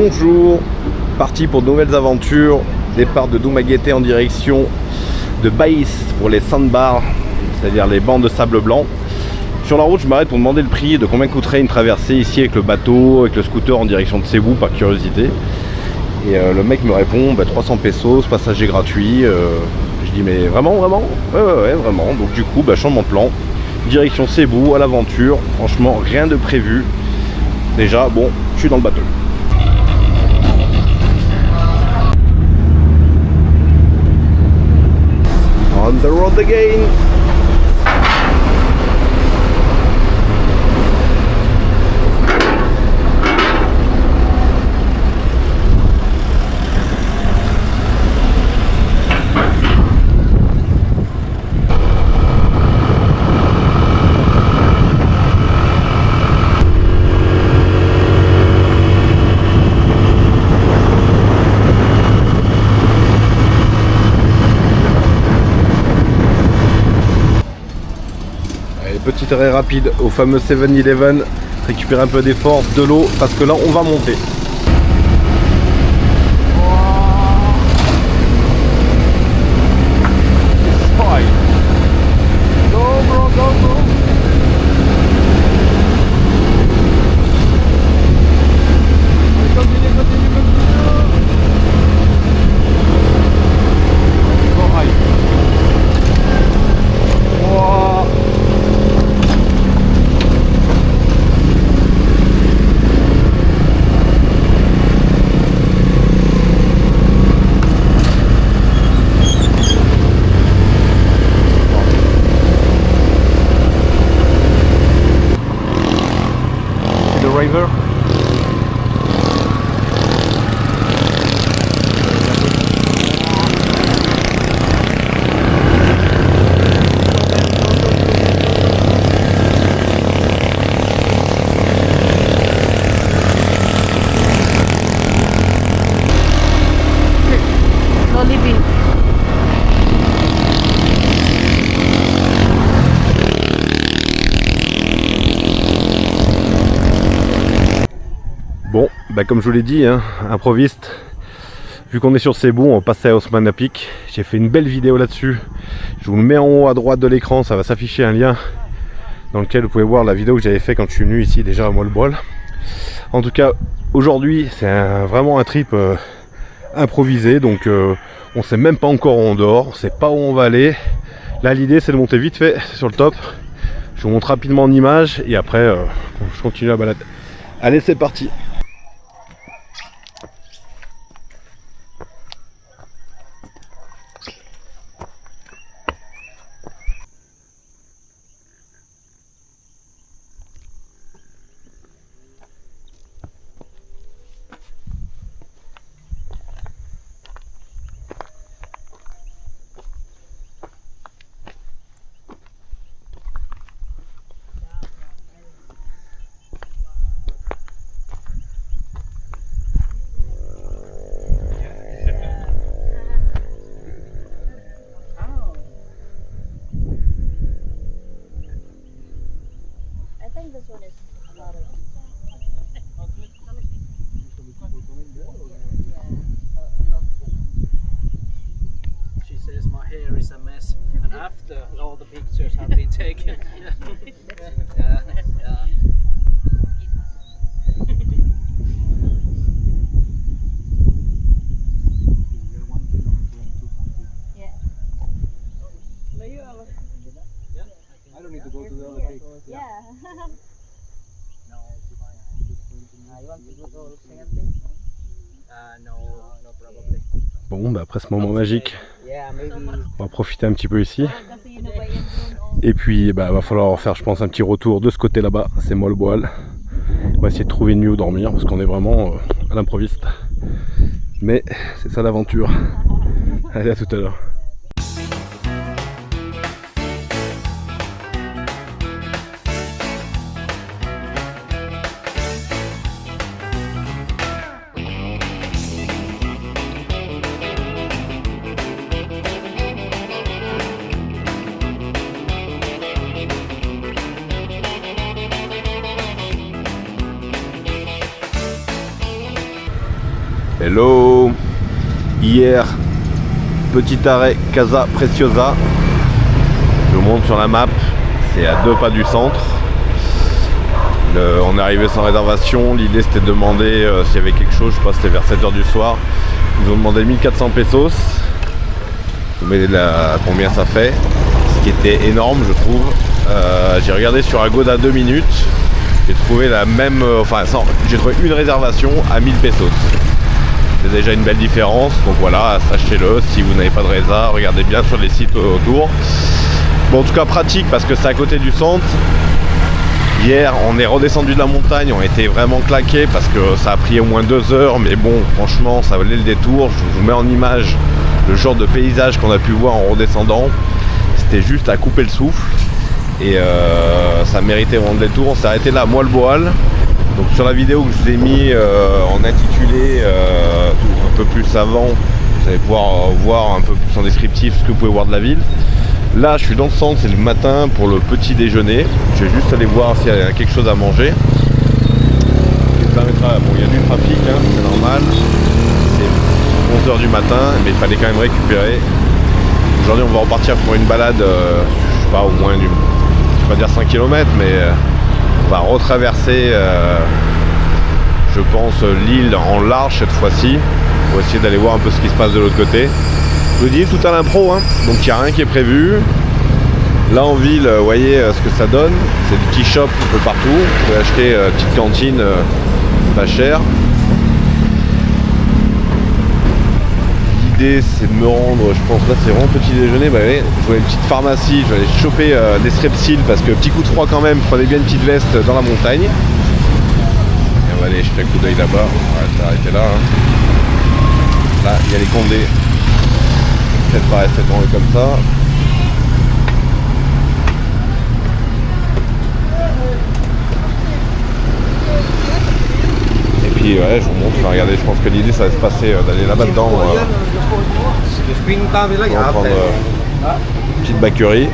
Bonjour, parti pour de nouvelles aventures. Départ de Dumaguete en direction de Baïs pour les sandbars, c'est-à-dire les bancs de sable blanc. Sur la route, je m'arrête pour demander le prix de combien coûterait une traversée ici avec le bateau, avec le scooter en direction de Cebu, par curiosité. Et le mec me répond 300 pesos, passager gratuit. Je dis mais vraiment ouais, vraiment. Donc du coup, changement de plan, direction Cebu, à l'aventure. Franchement, rien de prévu. Déjà, bon, je suis dans le bateau. On the road again. Petit arrêt rapide au fameux 7-Eleven, récupérer un peu des forces, de l'eau, parce que là on va monter. River. No living. Bon, comme je vous l'ai dit, improviste. Vu qu'on est sur Cebu, on va passer à Othmana Peak. J'ai fait une belle vidéo là-dessus. Je vous le mets en haut à droite de l'écran, ça va s'afficher un lien dans lequel vous pouvez voir la vidéo que j'avais fait quand je suis venu ici déjà à Molboal. En tout cas, aujourd'hui, c'est vraiment un trip improvisé, donc on sait même pas encore où on dort, on sait pas où on va aller. Là, l'idée, c'est de monter vite fait sur le top. Je vous montre rapidement en image et après, je continue la balade. Allez, c'est parti. This one is a lot of She says my hair is a mess, and after all the pictures have been taken. Yeah. I don't need to go to the other page. yeah. You want to go to the second page? No, probably. Bon, après ce moment magique, Yeah, maybe. on va profiter un petit peu ici. Et puis, va falloir faire, je pense, un petit retour de ce côté là-bas. C'est Molboal. On va essayer de trouver une nuit où dormir parce qu'on est vraiment à l'improviste. Mais c'est ça l'aventure. Allez, à tout à l'heure. Hello. Hier, petit arrêt Casa Preciosa. Je monte sur la map, c'est à 2 pas du centre. On est arrivé sans réservation, l'idée c'était de demander s'il y avait quelque chose, je sais pas, c'était vers 7h du soir. Ils nous ont demandé 1400 pesos. Je vous mets combien ça fait, ce qui était énorme je trouve. J'ai regardé sur Agoda 2 minutes, j'ai trouvé la même, j'ai trouvé une réservation à 1000 pesos. C'est déjà une belle différence, donc voilà, sachez-le, si vous n'avez pas de résa, regardez bien sur les sites autour. Bon, en tout cas pratique parce que c'est à côté du centre. Hier on est redescendu de la montagne, on était vraiment claqués parce que ça a pris au moins 2 heures, mais bon franchement ça valait le détour. Je vous mets en image le genre de paysage qu'on a pu voir en redescendant. C'était juste à couper le souffle et ça méritait vraiment le détour. On s'est arrêté là à Moalboal. Donc sur la vidéo que je vous ai mis en intitulé un peu plus avant, vous allez pouvoir voir un peu plus en descriptif ce que vous pouvez voir de la ville. Là je suis dans le centre, c'est le matin pour le petit déjeuner. Je vais juste aller voir s'il y a quelque chose à manger. Ce qui me permettra, bon il y a du trafic, hein, c'est normal. C'est 11h du matin, mais il fallait quand même récupérer. Aujourd'hui on va repartir pour une balade, je sais pas, au moins je vais pas dire 5 km, mais on va retraverser, je pense, l'île en large cette fois-ci, pour essayer d'aller voir un peu ce qui se passe de l'autre côté. Je vous dis tout à l'impro, hein, donc il n'y a rien qui est prévu. Là en ville, vous voyez ce que ça donne, c'est des petits shops un peu partout, vous pouvez acheter une petite cantine pas chère. L'idée c'est de me rendre, je pense là c'est vraiment petit déjeuner, bah, allez, je vois une petite pharmacie, je vais aller choper des strepsils parce que petit coup de froid quand même, prenez bien une petite veste dans la montagne. Et on va aller jeter un coup d'œil là-bas, on va s'arrêter là. Hein. Là il y a les Condés, peut-être pas rester tombé comme ça. Et puis ouais, je vous montre, regardez, je pense que l'idée ça va se passer d'aller là-bas dedans. On va prendre une petite bakery.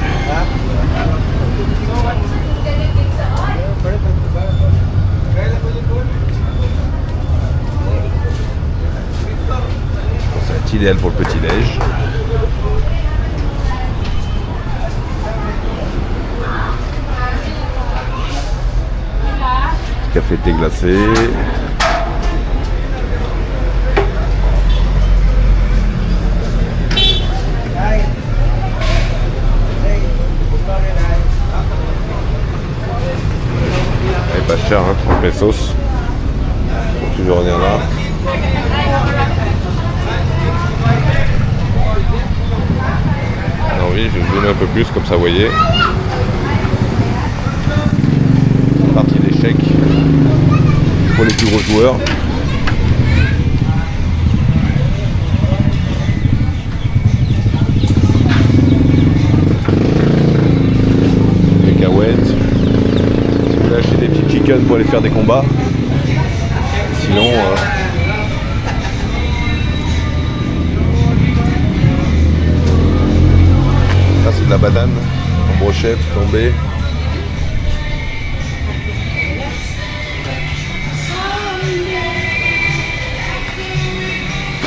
Ça va être idéal pour le petit-déj. Café thé glacé. Pas cher, hein, 30 pesos. Faut toujours venir là. Alors oui, je vais vous donner un peu plus, comme ça vous voyez. Partie d'échecs pour les plus gros joueurs. Acheter des petits chickens pour aller faire des combats. Sinon ça c'est de la banane en brochette tombée.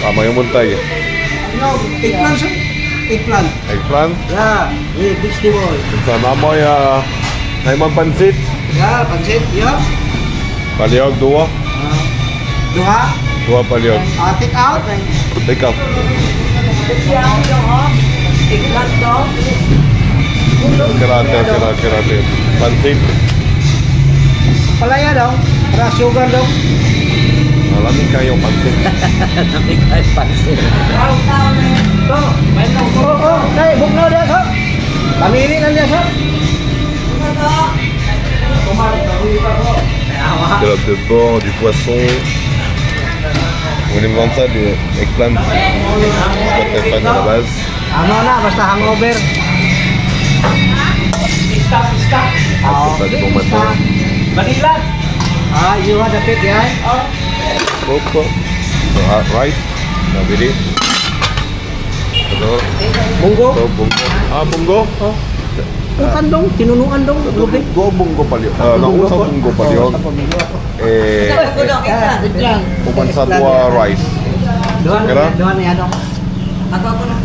Ah, Mario Montag. Eggplant, sir. Eggplant. Eggplant? Yeah, with vegetable. Sama mo ya naimang pansit. Yeah, pancit, yeah. Paliog, dua. Duha. Dua paliog. Take out. Take out. Kerate. Pansit. Palaya dong. Para sugar dong. Malamig kayo pansit. Malamig kayo pansit. Oh, okay, bugno dia, sir. Pamili lang dia, sir. Scalope de porc, du poisson. Vous voulez me vendre ça, des eggplant? Je suis pas très fan à la base. Ano na, basta hangover. Ah, c'est pas du bon matin. Manila! Ah, you want the pig, yeah? Coco. Rice. Nabili. Ano? Munggo. So, bungo. Ah, bungo? Utan dong, tinunuan dong. Lubig. Dua bungo paliog. No, un bungo paliog. Upan sa dua rice. Doon niya dong. Ako na.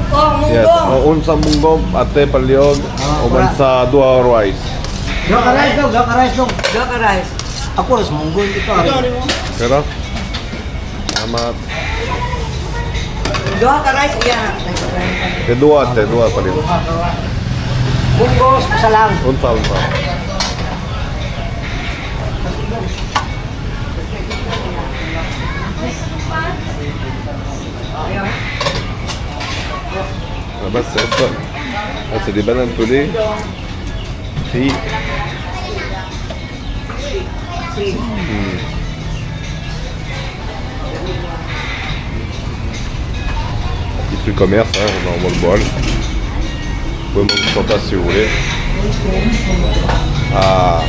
Oh, Yes. Un sa munggong, ate palyog, uban sa dua rice. Doon ka rice dong, doon ka rice dong. Dua ka rice. Ako ras munggol ito. Kira? Salamat. Dua ka rice iya. Dua palyog. Bunggos, salang. Unsa. Ah bah c'est ça. Ah, c'est des bananes pelées. Frites. Petit truc commerce, hein, on envoie le bol. Vous pouvez manger sur place si vous voulez. Ah,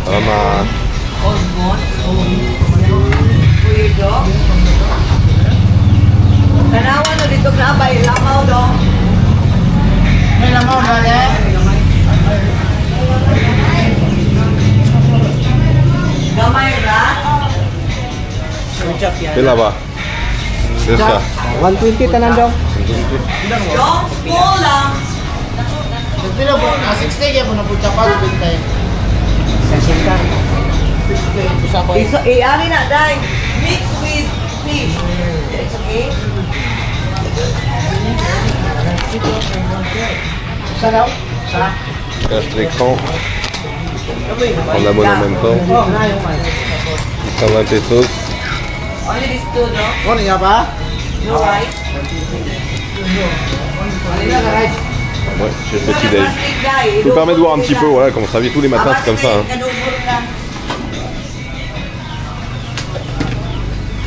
vraiment. Tanawan na dito na bay lamaw dong. May lamaw na eh. Gamay ra. Et là-bas. C'est ça. 120 tanan dong. Dong, small lang. Pero po, 60 kaya po na po chapat bintay. 60. Usa ko. Iso ani na dai. Mix with fish. It's okay. Sa daw? Sa. Cache l'écran. On l'abonne en même temps. Oh, na yung may. 120 pesos. Only these two, no? Ano nga ba? No rice. Ano nga rice? Ouais, j'ai le petit déj. Je vous permets de voir un petit peu voilà, comment ça vit tous les matins, c'est comme ça. Hein.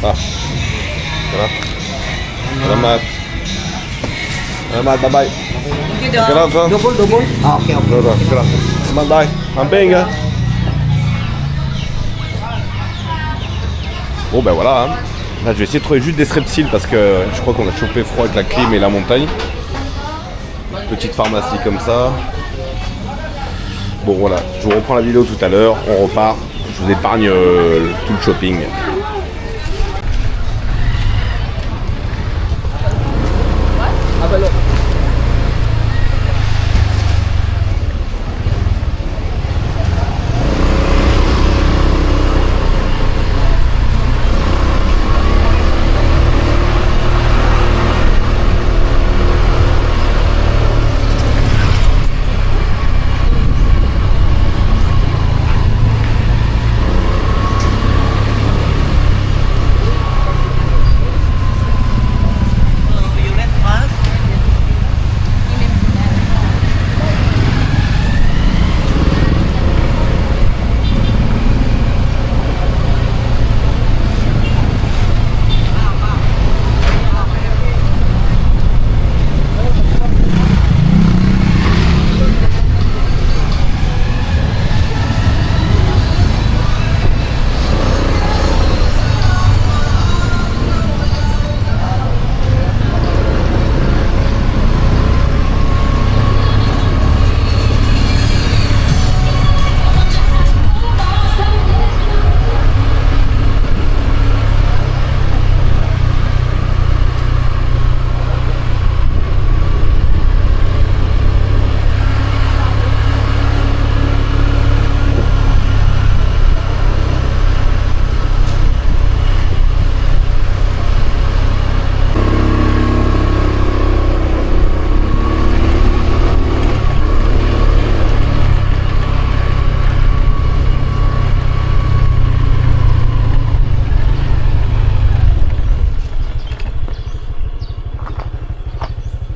Ah. Voilà. Selamat. Selamat, bye bye. Sekarang, hein. Double. Ah, okay. Voilà, sekarang. Selamat, bye. Camping, hein. Bon ben voilà, hein. Là je vais essayer de trouver juste des strepsils parce que je crois qu'on a chopé froid avec la clim et la montagne. Petite pharmacie comme ça. Bon voilà, je vous reprends la vidéo tout à l'heure, on repart. Je vous épargne tout le shopping.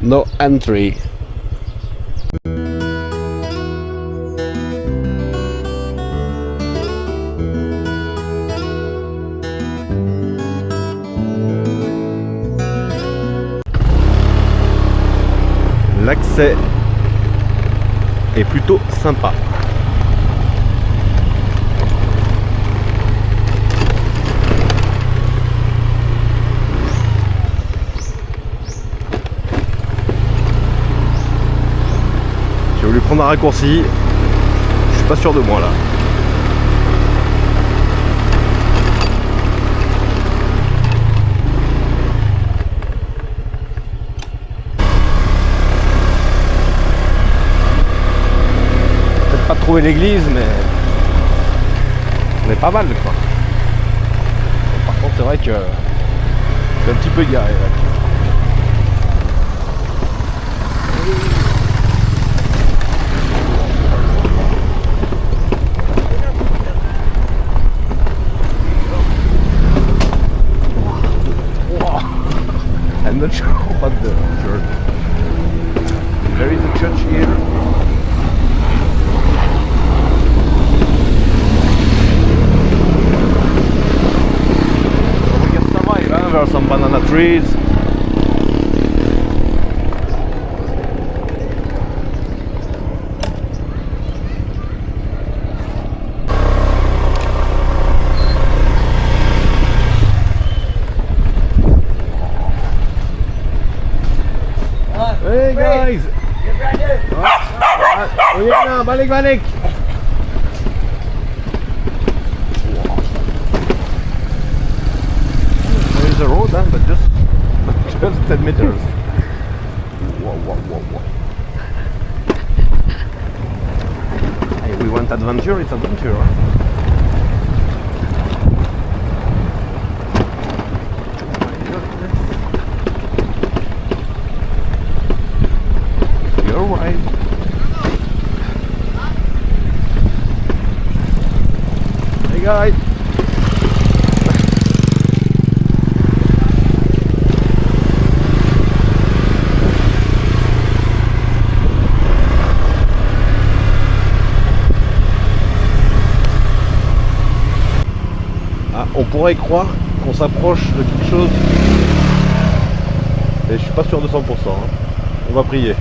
No entry. L'accès est plutôt sympa. J'ai voulu prendre un raccourci, je suis pas sûr de moi là. trouvé l'église, mais on est pas mal quoi. Par contre, c'est vrai que c'est un petit peu garé là. I'm not sure about the church. There is a church here. So we can survive, huh? There are some banana trees. Hey guys! Oh yeah, na, balik! There is a road, huh? But just 10 meters. Whoa. Hey, we want adventure, it's adventure. Huh? Right. Hey guys. Ah, on pourrait croire qu'on s'approche de quelque chose, mais je suis pas sûr de 100%. Hein. On va prier.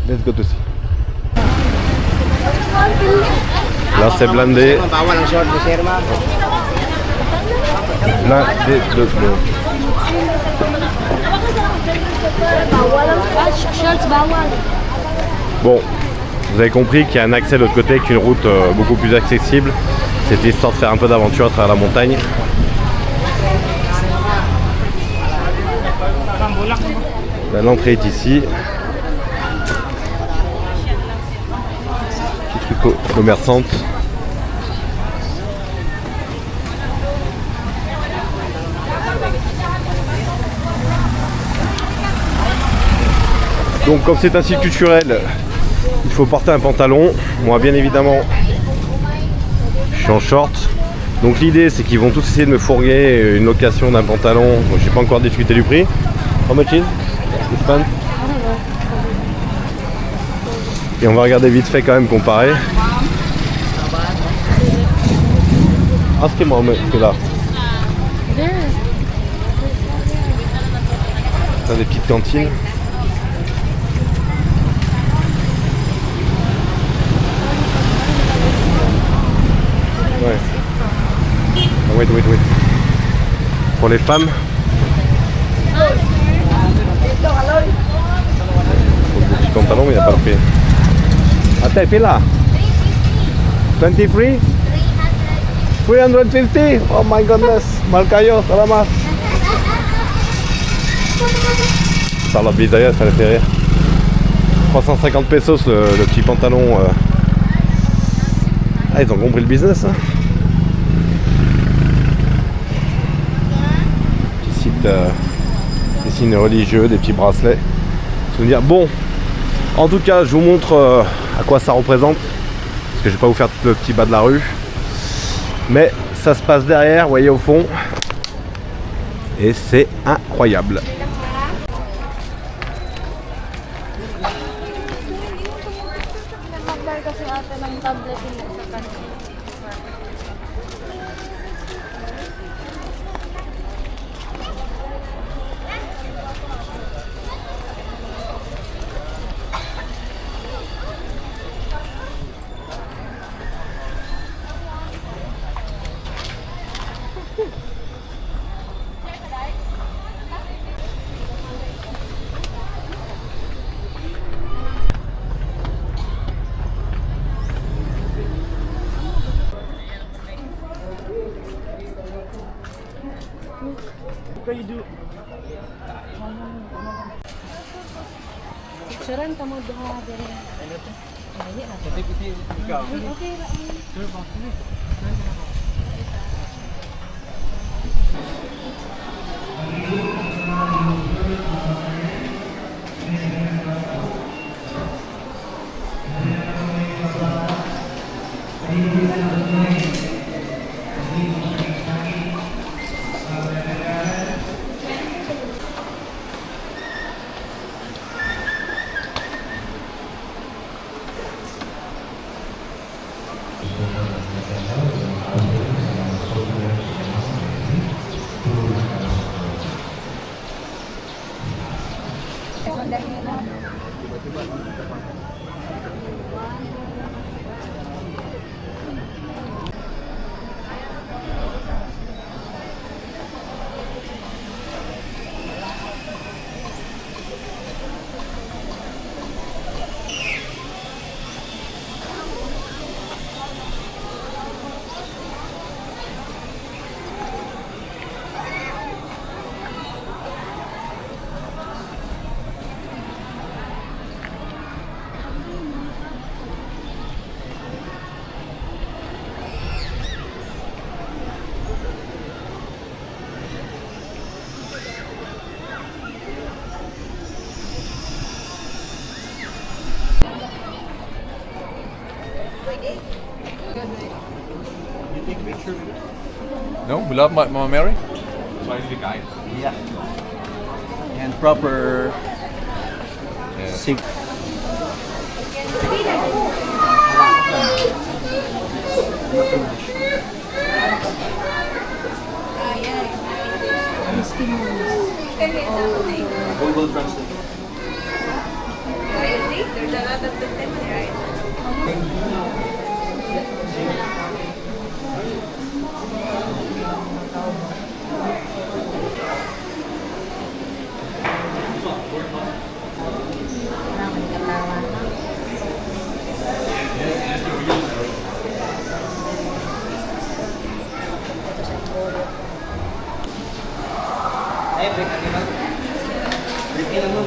Let's go to see. Là c'est blindé. Blindé de l'eau. Bon, vous avez compris qu'il y a un accès de l'autre côté avec une route beaucoup plus accessible. C'était histoire de faire un peu d'aventure à travers la montagne. L'entrée est ici. Petit truc commerçante. Donc comme c'est un site culturel, il faut porter un pantalon. Moi bien évidemment je suis en short. Donc l'idée c'est qu'ils vont tous essayer de me fourguer une location d'un pantalon. Je n'ai pas encore discuté du prix. How much is this pant? Et on va regarder vite fait quand même comparer. Ask-moi que là. T'as des petites cantines. Ouais. Oh, wait. Pour les femmes. Petit pantalon, mais il n'y a pas le prix. Attends, puis là. 23? 350? Oh my goodness. Malcayo, salamat. Par la bidaya, ça les fait rire. 350 pesos le petit pantalon. Ah, ils ont compris le business, hein. Petit site, des signes religieux, des petits bracelets. Souvenir. Bon, en tout cas, je vous montre à quoi ça représente. Parce que je vais pas vous faire tout le petit bas de la rue. Mais ça se passe derrière, vous voyez au fond. Et c'est incroyable. can you do? Picturean ka mo duha dere. Dili na. Ikaw. Okay ra. No, we love Mama Mary. Yeah. And proper Yeah. sink. Google Translate. There's a lot of different, right? Eh, break lagi bang. Break lang mo.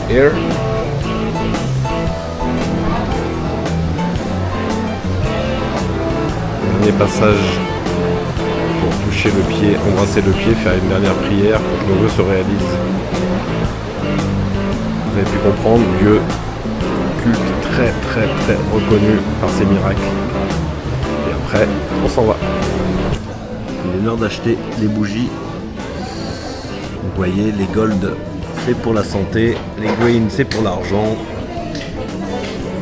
Here. Dernier passage pour toucher toucher le pied, embrasser le pied, faire une dernière prière pour que nos vœux se réalisent. Vous avez pu comprendre, lieu culte très reconnu par ses miracles. Et après, on s'en va. Il est l'heure d'acheter les bougies. Vous voyez, les gold, c'est pour la santé, les green, c'est pour l'argent,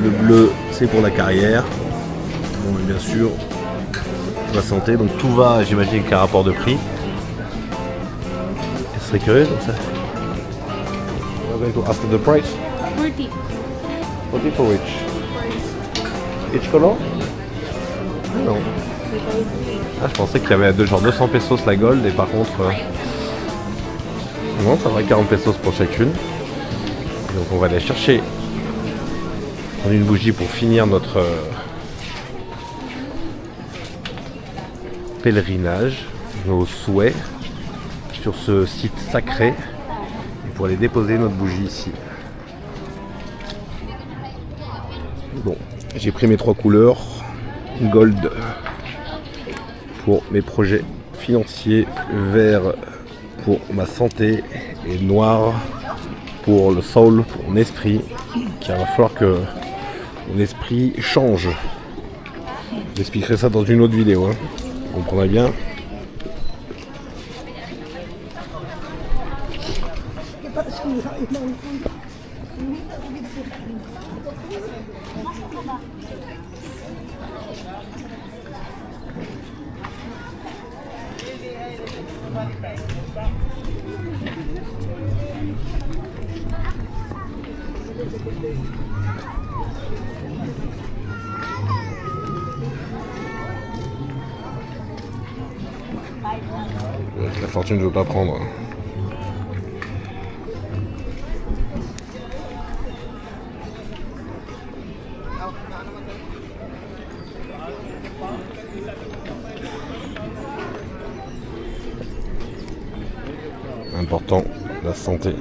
le bleu, c'est pour la carrière. Bon, et bien sûr, la santé, donc tout va, j'imagine, qu'un rapport de prix. Ce serait curieux comme ça. We're going to ask the price. 40. 40 for each. Each color? Non. Ah, je pensais qu'il y avait genre 200 pesos la gold et par contre... non, ça va 40 pesos pour chacune. Donc on va aller chercher une bougie pour finir notre pèlerinage, nos souhaits sur ce site sacré et pour aller déposer notre bougie ici. Bon, j'ai pris mes 3 couleurs, gold pour mes projets financiers, vert pour ma santé et noir pour le soul, pour mon esprit, car il va falloir que mon esprit change. J'expliquerai ça dans une autre vidéo, hein. Vous comprenez bien. La fortune, je veux pas prendre. Important, la santé.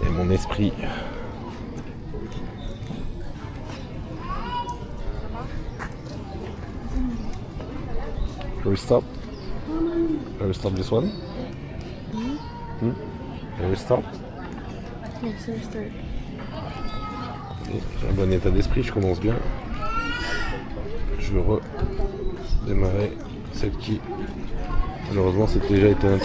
Et mon esprit. Shall we stop? Shall we stop this one? Shall we stop? Yes, start. J'ai un bon état d'esprit, je commence bien. Je veux redémarrer celle qui malheureusement s'est déjà éteinte.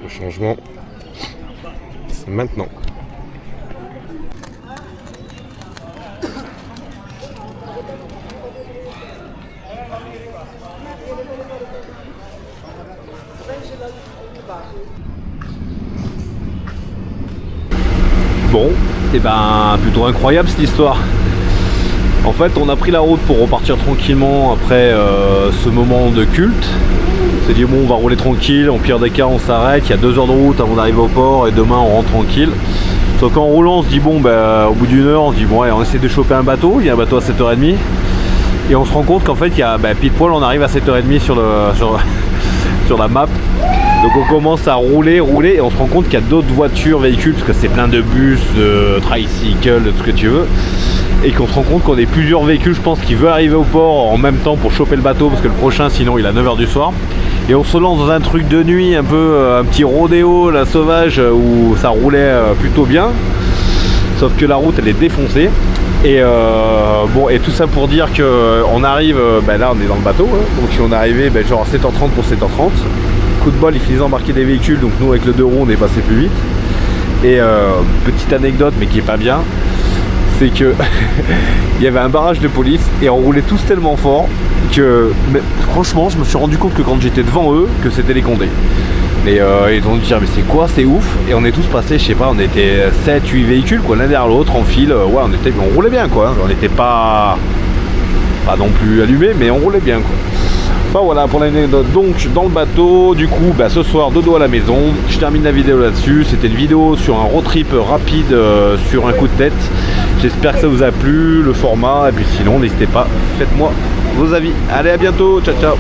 Le changement, c'est maintenant. Bon, et ben plutôt incroyable cette histoire. En fait, on a pris la route pour repartir tranquillement après ce moment de culte. On s'est dit bon, on va rouler tranquille, en pire des cas on s'arrête, il y a 2 heures de route avant d'arriver au port et demain on rentre tranquille. Sauf qu'en roulant on se dit bon, au bout d'une heure on se dit bon, allez, on essaie de choper un bateau, il y a un bateau à 7h30 et on se rend compte qu'en fait il y a pile poil, on arrive à 7h30 sur la map. Donc on commence à rouler et on se rend compte qu'il y a d'autres voitures, véhicules, parce que c'est plein de bus, de tricycles, de tout ce que tu veux. Et qu'on se rend compte qu'on est plusieurs véhicules, je pense, qui veulent arriver au port en même temps pour choper le bateau, parce que le prochain sinon il est à 9h du soir. Et on se lance dans un truc de nuit, un petit rodéo, la sauvage, où ça roulait plutôt bien. Sauf que la route elle est défoncée. Et bon, et tout ça pour dire que on arrive, là on est dans le bateau, hein, donc on est arrivé genre à 7h30 pour 7h30. Coup de bol, il finit d'embarquer des véhicules, donc nous avec le 2 roues on est passé plus vite. Et petite anecdote mais qui est pas bien, c'est que il y avait un barrage de police et on roulait tous tellement fort que mais, franchement je me suis rendu compte que quand j'étais devant eux que c'était les Condés. Et ils ont dû dire mais c'est quoi, c'est ouf. Et on est tous passés, je sais pas, on était 7-8 véhicules quoi, l'un derrière l'autre en file. Ouais, on roulait bien quoi, on n'était pas non plus allumé, mais on roulait bien quoi. Enfin voilà pour l'anecdote. Donc dans le bateau, du coup ce soir dodo à la maison. Je termine la vidéo là-dessus. C'était une vidéo sur un road trip rapide sur un coup de tête. J'espère que ça vous a plu, le format. Et puis sinon n'hésitez pas, faites-moi vos avis. Allez, à bientôt, ciao ciao.